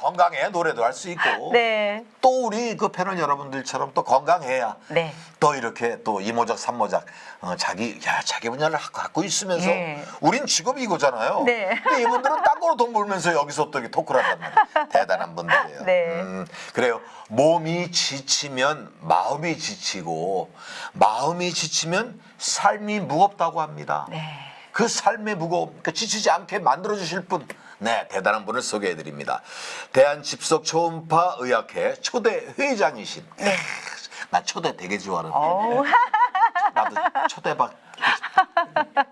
건강해 노래도 할 수 있고 네. 또 우리 그 패널 여러분들처럼 또 건강해야 네. 또 이렇게 또 이모작 삼모작 자기 분야를 갖고 있으면서 예. 우린 직업이 이거잖아요. 네. 근데 이분들은 딴 거로 돈 벌면서 여기서 또 이렇게 토크를 한단 말이에요. 대단한 분들이에요. 네. 그래요. 몸이 지치면 마음이 지치고 마음이 지치면 삶이 무겁다고 합니다. 네. 그 삶의 무거움, 그 지치지 않게 만들어주실 분, 네, 대단한 분을 소개해드립니다. 대한집속 초음파 의학회 초대 회장이신. 네. 나 초대 되게 좋아하는데. 어우. 나도 초대박.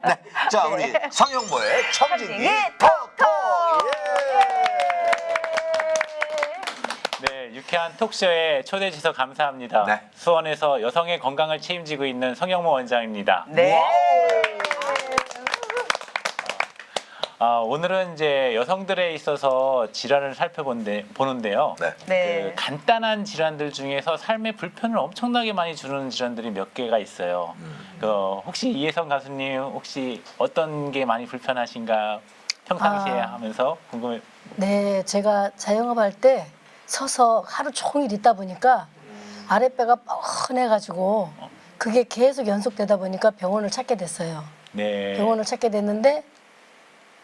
네, 자 우리 성형모의 청진기 청진기 톡톡. 네, 유쾌한 톡쇼에 초대해 주셔서 감사합니다. 네. 수원에서 여성의 건강을 책임지고 있는 성형모 원장입니다. 네. 오늘은 이제 여성들에 있어서 질환을 살펴보는데요. 네. 네. 그 간단한 질환들 중에서 삶의 불편을 엄청나게 많이 주는 질환들이 몇 개가 있어요. 그 혹시 이혜성 가수님 혹시 어떤 게 많이 불편하신가 평상시에 하면서 궁금해. 네, 제가 자영업할 때 서서 하루 종일 있다 보니까 아랫배가 뻐근해가지고 그게 계속 연속되다 보니까 병원을 찾게 됐어요. 네. 병원을 찾게 됐는데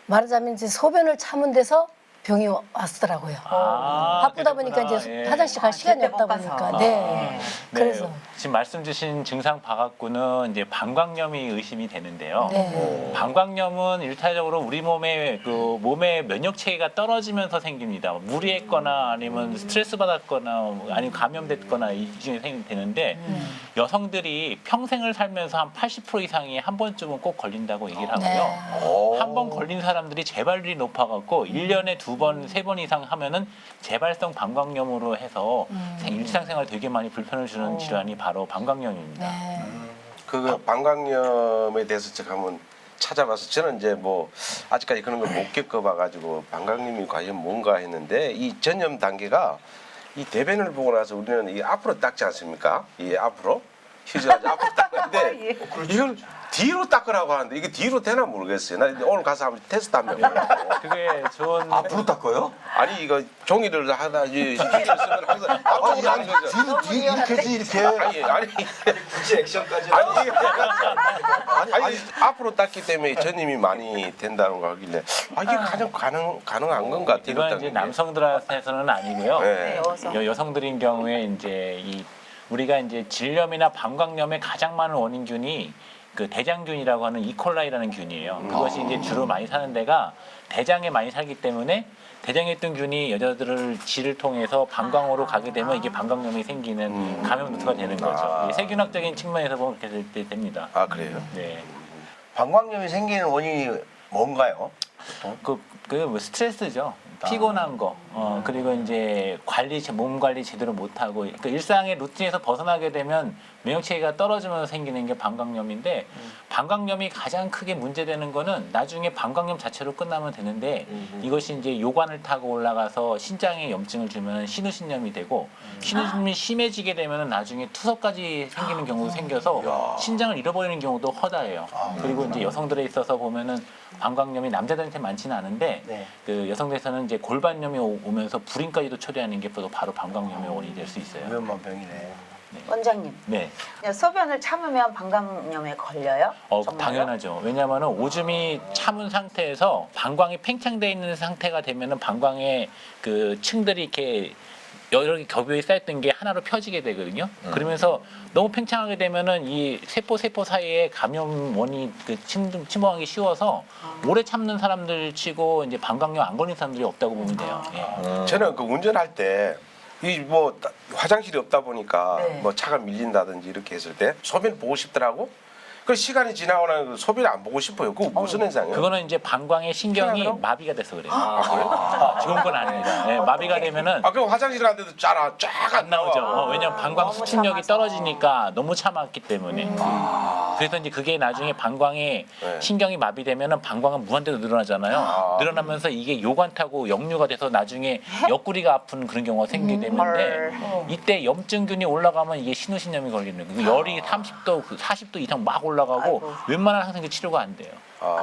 말하자면 이제 소변을 참은 데서 병이 왔더라고요. 바쁘다 보니까 그랬구나. 이제 예. 화장실 갈 시간이 제때 없다 못 가서. 보니까. 네. 그래서 지금 말씀 주신 증상 파악구는 이제 방광염이 의심이 되는데요. 네. 방광염은 일차적으로 우리 몸의 면역 체계가 떨어지면서 생깁니다. 무리했거나 아니면 스트레스 받았거나 아니면 감염됐거나 이 중에 되는데 여성들이 평생을 살면서 한 80% 이상이 한 번쯤은 꼭 걸린다고 얘기를 하고요. 네. 한 번 걸린 사람들이 재발률이 높아갖고 1년에 2번, 3번 이상 하면은 재발성 방광염으로 해서 일상생활 되게 많이 불편을 주는 질환이 바로 방광염입니다. 네. 그 방광염에 대해서 제가 한번 찾아봐서 저는 이제 뭐 아직까지 그런 걸 못 겪어봐가지고 방광염이 과연 뭔가 했는데 이 전염 단계가 이 대변을 보고 나서 우리는 이 앞으로 닦지 않습니까? 이 앞으로 휴지까지 앞으로 닦는데 이걸 뒤로 닦으라고 하는데 이게 뒤로 되나 모르겠어요. 나 오늘 가서 한번 테스트 한번 해보려고. 그게 좋은 앞으로 닦아요? 아니 이거 종이를 하나 이 휴지를 쓰면 항상 앞으로 하는 거죠. 뒤 이렇게지 이렇게. 아니 굳이 액션까지 아니 앞으로 땄기 때문에 전임이 많이 된다는 거 하길래 이게 가장 가능한 건가 뒤로 이건 닦는 이제 게. 남성들한테서는 아니고요. 네. 여성들인 경우에 이제 우리가 이제 질염이나 방광염의 가장 많은 원인균이 그 대장균이라고 하는 이콜라이라는 균이에요. 그것이 이제 주로 많이 사는 데가 대장에 많이 살기 때문에 대장에 있던 균이 여자들을 질을 통해서 방광으로 가게 되면 이게 방광염이 생기는 감염 루트가 되는 거죠. 이 세균학적인 측면에서 보면 그렇게 됩니다. 아 그래요? 네. 방광염이 생기는 원인이 뭔가요? 뭐 스트레스죠. 피곤한 거, 그리고 이제 몸 관리 제대로 못하고, 그러니까 일상의 루틴에서 벗어나게 되면 면역체계가 떨어지면서 생기는 게 방광염인데, 방광염이 가장 크게 문제되는 거는 나중에 방광염 자체로 끝나면 되는데, 이것이 이제 요관을 타고 올라가서 신장에 염증을 주면 신우신염이 되고, 신우신염이 심해지게 되면 나중에 투석까지 생기는 경우도 생겨서 신장을 잃어버리는 경우도 허다해요. 그리고 이제 여성들에 있어서 보면은 방광염이 남자들한테 많지는 않은데, 네. 그 여성들에서는 이제 골반염이 오면서 불임까지도 초래하는 게 바로 방광염의 원인이 될 수 있어요. 위험한 병이네. 원장님, 네, 소변을 참으면 방광염에 걸려요? 정말요? 당연하죠. 왜냐하면 오줌이 참은 상태에서 방광이 팽창돼 있는 상태가 되면은 방광의 그 층들이 이렇게 여러 개 겹이 쌓였던 게 하나로 펴지게 되거든요. 그러면서 너무 팽창하게 되면은 이 세포 사이에 감염원이 침범하기 쉬워서 오래 참는 사람들 치고 이제 방광염 안 걸린 사람들이 없다고 보면 돼요. 예. 저는 그 운전할 때 이 뭐 화장실이 없다 보니까 네. 뭐 차가 밀린다든지 이렇게 했을 때 소변 보고 싶더라고. 그 시간이 지나고 나면 소변 안 보고 싶어요. 그거 무슨 현상이에요? 그거는 이제 방광의 신경이 편안하로? 마비가 돼서 그래요. 좋은 건 아닙니다. 예, 마비가 되면은 그럼 화장실 갔는데도 쫙 안 나오죠. 왜냐면 방광 수침력이 떨어지니까 너무 참았기 때문에. 그래서 이제 그게 나중에 방광에 네. 신경이 마비되면은 방광은 무한대로 늘어나잖아요. 늘어나면서 이게 요관 타고 역류가 돼서 나중에 옆구리가 아픈 그런 경우가 생기게 되는데 이때 염증균이 올라가면 이게 신우신염이 걸리는 거예요. 열이 30도, 40도 이상 막 올라가고 웬만한 항생제 치료가 안 돼요.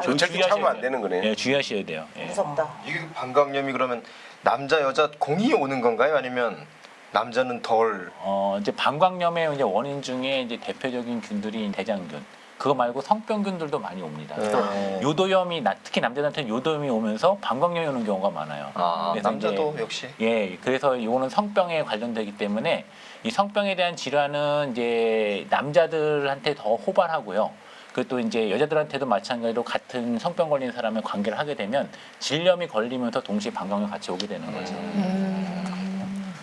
절대 주의하셔야 참으면 안 돼요. 되는 거네. 예, 주의하셔야 돼요. 예. 무섭다. 이게 방광염이 그러면 남자 여자 공이 오는 건가요? 아니면 남자는 덜? 이제 방광염의 이제 원인 중에 이제 대표적인 균들이 대장균. 그거 말고 성병균들도 많이 옵니다. 그래서 요도염이 특히 남자들한테는 요도염이 오면서 방광염이 오는 경우가 많아요. 그래서 남자도 이제 역시. 예, 그래서 이거는 성병에 관련되기 때문에 이 성병에 대한 질환은 이제 남자들한테 더 호발하고요. 그또 이제 여자들한테도 마찬가지로 같은 성병 걸린 사람의 관계를 하게 되면 질염이 걸리면서 동시에 방광염이 같이 오게 되는 거죠.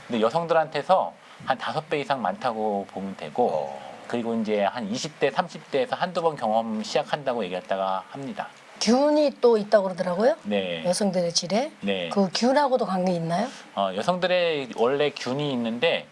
근데 여성들한테서 한 5배 이상 많다고 보면 되고 그리고 이제 한 20대, 30대에서 한두 번 경험 시작한다고 얘기했다가 합니다. 균이 또 있다고 그러더라고요. 네. 여성들의 질에. 네. 그 균하고도 관계 있나요? 여성들의 원래 균이 있는데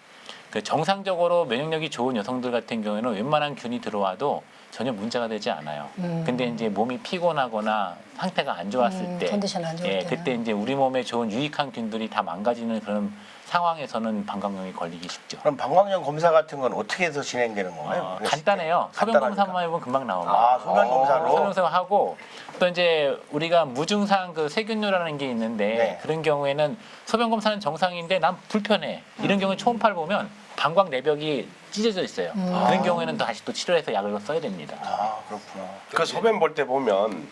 그 정상적으로 면역력이 좋은 여성들 같은 경우에는 웬만한 균이 들어와도 전혀 문제가 되지 않아요. 근데 이제 몸이 피곤하거나 상태가 안 좋았을 때, 컨디션 안 좋을 때는. 그때 이제 우리 몸에 좋은 유익한 균들이 다 망가지는 그런 상황에서는 방광염이 걸리기 쉽죠. 그럼 방광염 검사 같은 건 어떻게 해서 진행되는 건가요? 간단해요. 소변 간단하니까. 검사만 해보면 금방 나옵니다. 아, 소변 검사로? 소변 검사 하고 또 이제 우리가 무증상 그 세균류라는 게 있는데 네. 그런 경우에는 소변 검사는 정상인데 난 불편해. 이런 경우에 초음파를 보면 방광 내벽이 찢어져 있어요. 그런 경우에는 다시 또 치료해서 약을 써야 됩니다. 아, 그렇구나. 그 소변 볼 때 보면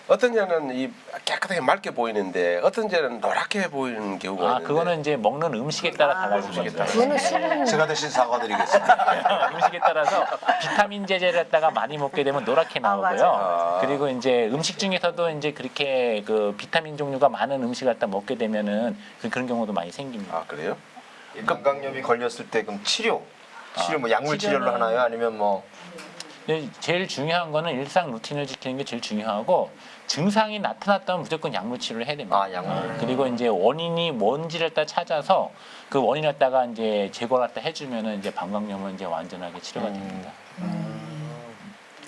어떤 데는 이 깨끗하게 맑게 보이는데 어떤 데는 노랗게 보이는 경우가 있는데 그거는 이제 먹는 음식에 따라 달라지는 겁니다. 그거는 수분 제가 대신 사과드리겠습니다. 음식에 따라서 비타민 제제를 갖다가 많이 먹게 되면 노랗게 나오고요. 맞아요. 그리고 이제 음식 중에서도 이제 그렇게 그 비타민 종류가 많은 음식을 갖다 먹게 되면은 그런 경우도 많이 생깁니다. 아 그래요? 방광염이 걸렸을 때 그럼 치료 뭐 약물 치료를 치료는- 하나요? 아니면 뭐 근데 제일 중요한 거는 일상 루틴을 지키는 게 제일 중요하고 증상이 나타났다면 무조건 약물 치료를 해야 됩니다. 약물. 그리고 이제 원인이 뭔지를 갖다 찾아서 그 원인을 갖다가 이제 제거를 갖다 해주면은 이제 방광염은 이제 완전하게 치료가 됩니다.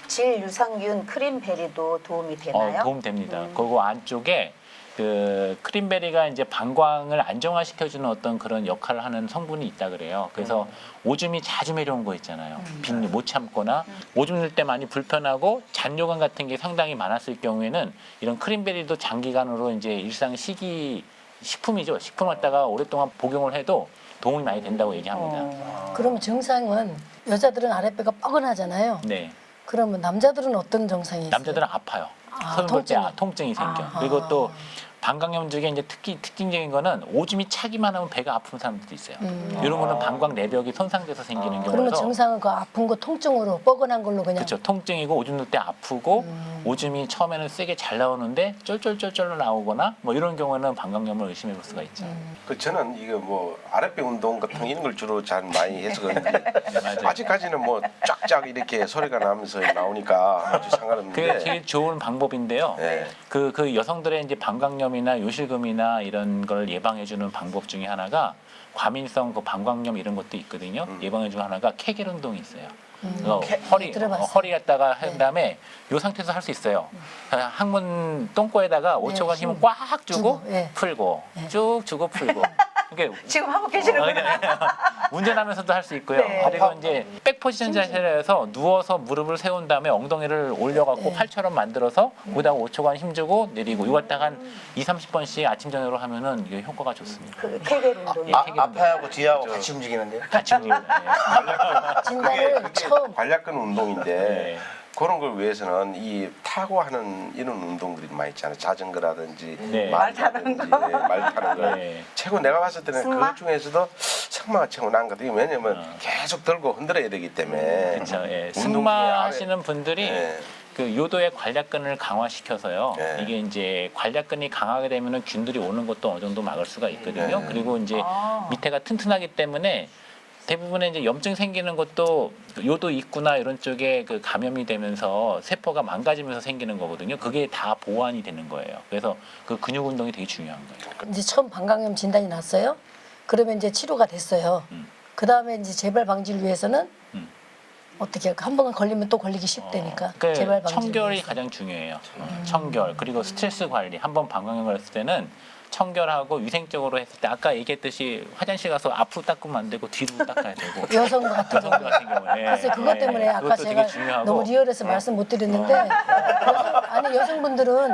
질 유산균 크림베리도 도움이 되나요? 도움됩니다. 그리고 안쪽에 그 크림베리가 이제 방광을 안정화시켜주는 어떤 그런 역할을 하는 성분이 있다 그래요. 그래서 오줌이 자주 내려온 거 있잖아요. 빈 못 참거나 오줌 넣을 때 많이 불편하고 잔뇨관 같은 게 상당히 많았을 경우에는 이런 크림베리도 장기간으로 이제 일상 식품이죠. 식품을 갖다가 오랫동안 복용을 해도 도움이 많이 된다고 얘기합니다. 그러면 증상은 여자들은 아랫배가 뻐근하잖아요. 네. 그러면 남자들은 어떤 증상이 있어요? 남자들은 아파요. 소변 볼 때 통증이. 통증이 생겨. 아하. 그리고 또 방광염 중에 이제 특징적인 거는 오줌이 차기만 하면 배가 아픈 사람들도 있어요. 이런 거는 방광 내벽이 손상돼서 생기는 그러면 경우라서 증상은 그 아픈 거 통증으로 뻐근한 걸로 그냥. 그렇죠. 통증이고 오줌 넣을 때 아프고 오줌이 처음에는 세게 잘 나오는데 쫄쫄쫄쫄 나오거나 뭐 이런 경우는 방광염을 의심해 볼 수가 있죠. 그 저는 이거 뭐 아랫배 운동 같은 이런 걸 주로 잘 많이 해서 그런지 맞아요. 아직까지는 뭐 쫙쫙 이렇게 소리가 나면서 나오니까 아주 그게 상관없는데 제일 좋은 방법인데요. 네. 그 여성들의 이제 방광염이나 요실금이나 이런 걸 예방해주는 방법 중에 하나가 과민성 그 방광염 이런 것도 있거든요. 예방해주는 하나가 케겔 운동이 있어요. 그래서 들어봤어요. 허리 갖다가 한 다음에 이 상태에서 할 수 있어요. 항문 똥꼬에다가 5초간 힘을 꽉 주고 주고, 예. 풀고 쭉 주고 풀고. 이게 지금 하고 계시는구나. 운전하면서도 할 수 있고요. 네. 그리고 이제 백 포지션 자세를 해서 누워서 무릎을 세운 다음에 엉덩이를 올려갖고 팔처럼 만들어서 거기다가 5초간 힘주고 내리고 이거 갖다가 한 20-30번씩 아침 저녁으로 하면은 이게 효과가 좋습니다. 그 케겔 운동이. 예, 케겔 운동. 앞하고 뒤하고 같이 움직이는데요? 같이 움직입니다. 진단을 처음 관략근 운동인데 네. 그런 걸 위해서는 이 타고 하는 이런 운동들이 많이 있잖아요. 자전거라든지 네. 말 타는 거, 말 타는 거. 네. 최고 내가 봤을 때는 승마? 그 중에서도 승마가 최고 나은 것 같아요. 왜냐면 계속 들고 흔들어야 되기 때문에. 그렇죠. 예. 운동 중에 승마 아래- 하시는 분들이 예. 그 요도의 관략근을 강화시켜서요. 네. 이게 이제 관략근이 강하게 되면은 균들이 오는 것도 어느 정도 막을 수가 있거든요. 네. 그리고 이제 아. 밑에가 튼튼하기 때문에 대부분의 이제 염증 생기는 것도 요도 입구나 이런 쪽에 그 감염이 되면서 세포가 망가지면서 생기는 거거든요. 그게 다 보완이 되는 거예요. 그래서 그 근육 운동이 되게 중요한 거예요. 이제 처음 방광염 진단이 났어요. 그러면 이제 치료가 됐어요. 그 다음에 이제 재발 방지를 위해서는 어떻게 한 번 걸리면 또 걸리기 쉽다니까 그 재발 방지. 청결이 가장 중요해요. 청결 그리고 스트레스 관리. 한번 방광염 걸렸을 때는 청결하고 위생적으로 했을 때 아까 얘기했듯이 화장실 가서 앞으로 닦으면 안 되고 뒤로 닦아야 되고 여성 같은 여성들 경우. 같은 경우에 글쎄 그것 때문에 아까 그것도 제가 되게 중요하고 너무 리얼해서 말씀 못 드렸는데 아니 여성분들은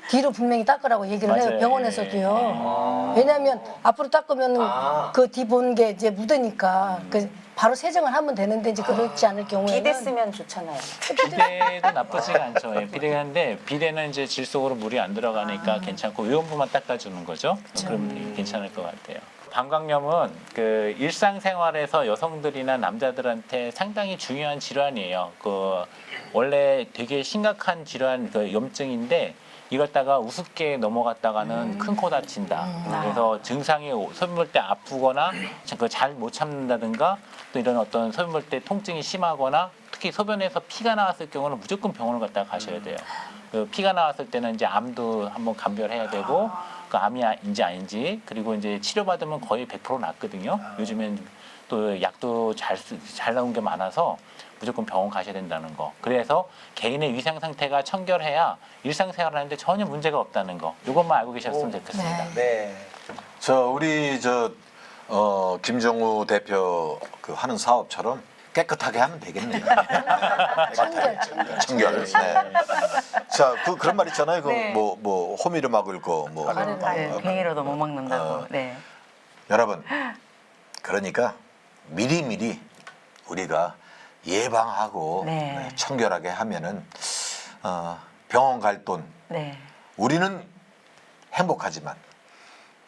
뒤로 분명히 닦으라고 얘기를 해요. 맞아요. 병원에서도요. 왜냐하면 앞으로 닦으면 그 뒤 보는 게 이제 묻으니까 그 바로 세정을 하면 되는데 이제 그렇지 않을 경우에는 비데 쓰면 좋잖아요. 비데도 나쁘지가 않죠. 예, 비데인데 비데는 이제 질 속으로 물이 안 들어가니까 괜찮고 위험부만 닦아주는 거죠. 그럼 괜찮을 것 같아요. 방광염은 그 일상생활에서 여성들이나 남자들한테 상당히 중요한 질환이에요. 그 원래 되게 심각한 질환, 그 염증인데 이랬다가 우습게 넘어갔다가는 큰 코 다친다. 그래서 증상이 소변 때 아프거나 잘 못 참는다든가 또 이런 어떤 소변 때 통증이 심하거나 특히 소변에서 피가 나왔을 경우는 무조건 병원을 갔다 가셔야 돼요. 그 피가 나왔을 때는 이제 암도 한번 감별해야 되고 그 암이인지 아닌지 그리고 이제 치료받으면 거의 100% 낫거든요. 요즘엔 또 약도 잘 나온 게 많아서 무조건 병원 가셔야 된다는 거. 그래서 개인의 위생 상태가 청결해야 일상생활하는데 전혀 문제가 없다는 거. 이것만 알고 계셨으면 좋겠습니다. 네. 우리 김정우 대표 그 하는 사업처럼 깨끗하게 하면 되겠네요. 청결. 네. 자, 그런 말 있잖아요. 네. 뭐 호미를 막을 거 뭐. 네, 팽이로도 못 먹는다고. 네. 여러분, 그러니까 미리미리 우리가 예방하고 네. 청결하게 하면은 병원 갈 돈 네. 우리는 행복하지만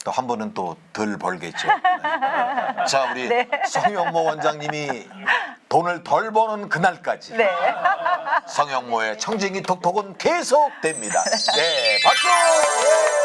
또 한 번은 또 덜 벌겠죠. 네. 자, 우리 성형모 원장님이 돈을 덜 버는 그날까지 네. 성형모의 청진기 톡톡은 계속됩니다. 네, 박수! 예!